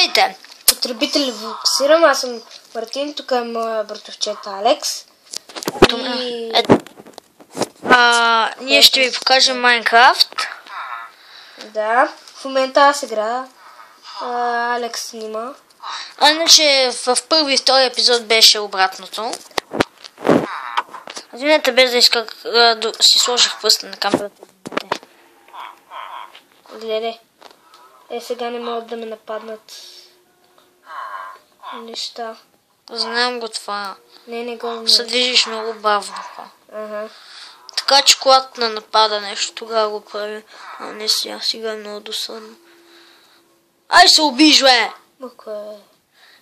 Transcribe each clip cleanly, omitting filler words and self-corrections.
Здравейте! Потребители фокусирам, аз съм Мартин, тук е моя братовчет Алекс. Ние ще ви покажем Майнкрафт. Да, в момента аз играя. Алекс снима. Иначе в първи и втори епизод беше обратното. Извинете, без да исках да си сложих пръста на камерата. Гледай. Сега не могат да ме нападнат. Неща. Знам го това. Не го Се движиш много бавно. Ага. Така че когато напада нещо, тогава го прави. Не сега е много досадно. Ай, се убиш, бе!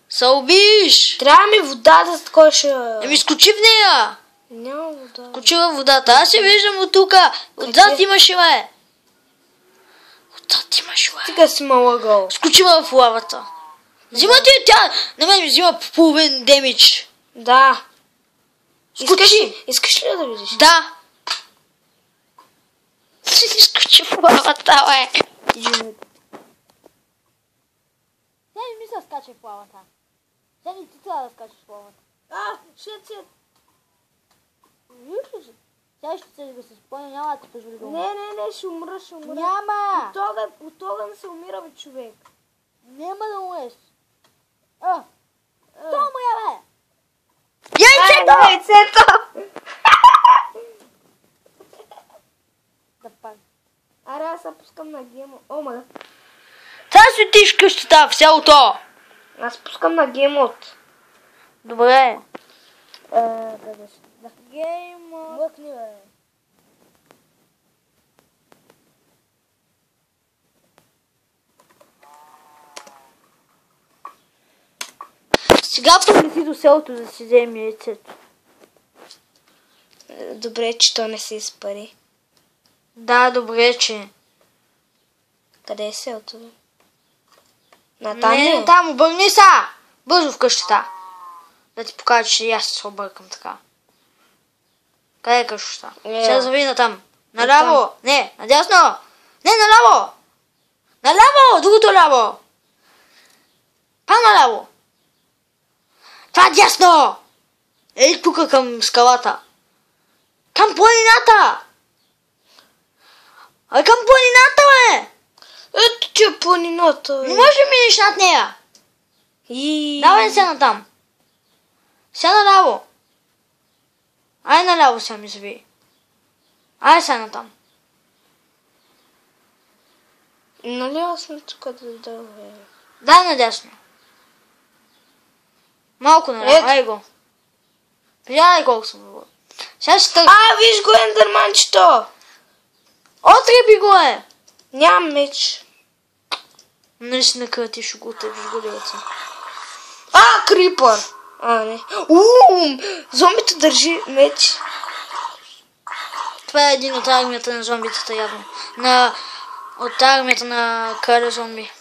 Се убиш! Трябва ми вода да скоша. Еми, скочи в нея! Няма вода. Скочи във водата. Аз се виждам от тука. Отзад имаше, бе! Отзад имаше, бе! Сега си ма лъгал. Скочи в лавата. Взима ти тя! На мен ми взима по половин демидж. Да. Скочи! Искаш ли да видиш? Да! Скочи в лавата, бе! Тя не мисля да скача в лавата. Тя не ти трябва да скачаш в лавата. Ще Виж ли си? Сега ще се спомня, няма да те пожели долу. Не, ще умра. Няма! От огън се умира, бе, човек. Няма да умреш. То умря, бе! Яйцето! Да пак. Аре, аз се пускам на геймо. О, мага. Сега светиш къщата в селото. Аз пускам на геймот. Добре. Гейм... Мъкни, бе. Сега понеси до селото да си вземе яйцето. Добре, че то не се изпари. Да, добре, че. Къде е селото, бе? Натам Не, ли? там, обърни са! Бързо в къщата. Да ти покажа, че и аз се объркам така. Къде е къщата? Сега завиди натам. Наляво! Не, надясно! Не, наляво! Наляво! Другото ляво! Па наляво! Това дясно! Ей тук към скалата. Към планината! Ай към планината, бе! Ето че е планината, бе. Не можеш да минеш над нея! Давай се натам. Сега наляво. Ай наляво сега ми зави. Ай сега натам. Наляво сме тук да бе. Дай надясно. Малко наляво, ай го. Видяй колко съм добър. Сега ще търся. Виж го, ендерманчето! Отреби го, е! Нямам меч. Нали си накърти, ще го отебиш голица. Крипър! Не. Зомбито държи меч. Това е един от армията на зомбитата явно. От армията на краля зомби.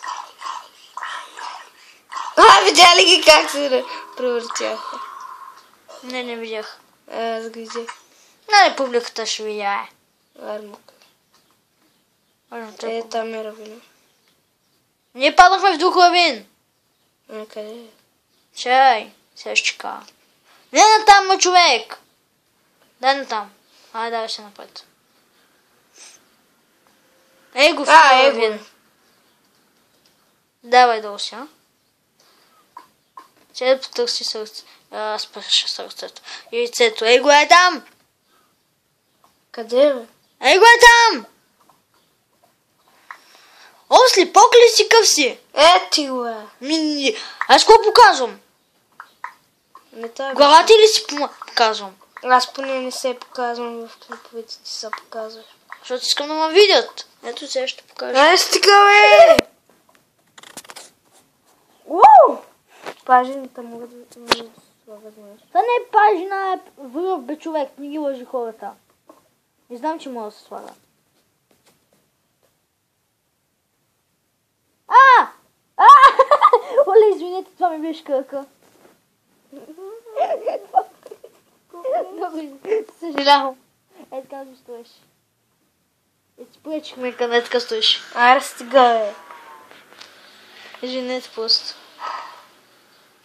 Видя ли ги как се превъртяха? Не видях. Аз ги взех. Нали публиката ще видя, Армук. е. Там е равина. Ние паднахме в друг лавин. Къде е? Чай, сега ще чека. Не натам, ма човек! Дай натам. Давай се напред. Ей го, его. Давай долу си, Сега да потърси сърце. Спаша сърцето. Яйцето. Ей го е там! Къде, бе? Ей го е там! Осли, покли си къв си! Ти го е. Аз го показвам. Не това. Глава ти ли си показвам? Аз поне не се показвам в клиповете, ти се показваш. Защото искам да ме видят. Ето сега ще покажа. Стига, бе! Пажените могат да слагат нещо. Това не е пажина, е връв, бе, човек. Не ги лъжи хората. Не знам, че мога да се слага. Оле, извинете, това ми беше кръка. Много съжалявам. Така да ми стоиш. Спречихме къде така стоиш. Стига, бе. Извинете просто.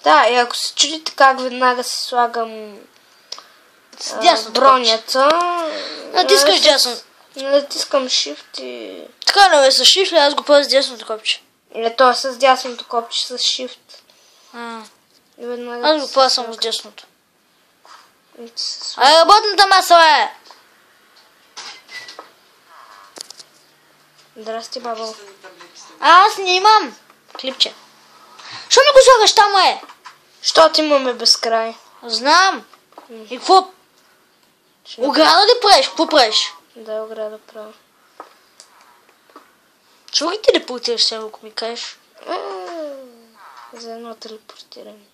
Да, и ако се чудите как веднага си слагам С дясното бронята, Натискаш дясно. натискам Shift и... Така да ме с шифли, аз го правя с дясното копче. Или то е с дясното копче с Shift. А, И веднага аз го правя само с дясното. и се слага. А работната маса е! Здрасти, баба. Аз не имам клипче. Що ми го слагаш там, е? Щото имаме безкрай. Знам. И какво? Ограда ли правиш? Какво правиш? Да, ограда правя. Чува ли ти да путираш сега, ако ми кажеш? За едно телепортиране.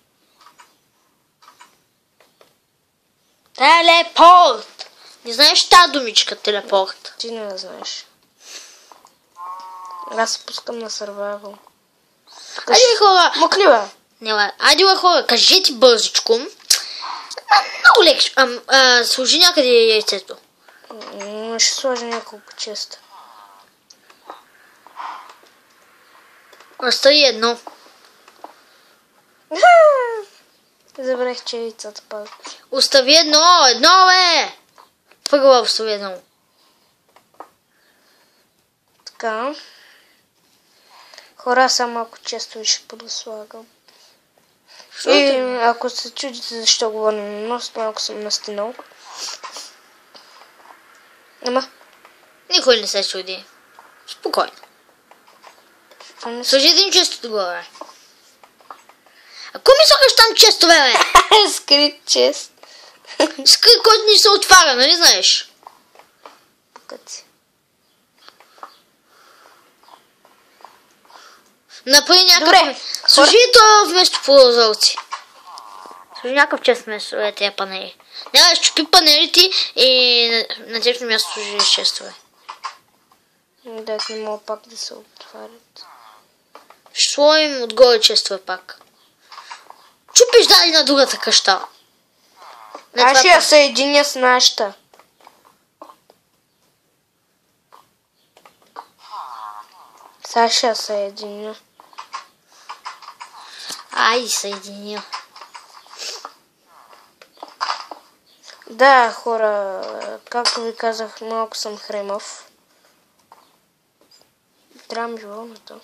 Телепорт! Не знаеш тази думичка, телепорт? Ти не я знаеш. Аз се пускам на survival. Айде, хора! Мокли, бе. Не, бе. Айде, хора, кажете бързичко. Много леко. Служи някъде яйцето. Ще сложа няколко честа. Остави едно. Забравих, че яйцата падат. Остави едно, бе! Първо остави едно. Така. Хора, само малко често ви ще подослагам. И ако се чудите защо говоря на нос, малко съм настинал. Ама, Никой не се чуди. Спокойно. Сложи един често отгоре. Ако ми слагаш там често, бе? скрит чест. Скрит, който ни се отваря, нали знаеш? Покъци. Направи някакъв... Добре. Сложи то вместо прозорци. Сложи някакъв чест вместо тези панели. Няма да щупи панелите и на тяхно място сложи честове. Да, не мога пак да се отварят. Ще сложим отгоре честове пак. Чупиш дали на другата къща. Аз ще я съединя с нашата. Сега ще я съединя. Ай, съединил. Да, хора, както ви казах, малко съм хремав. Трябва ми животното.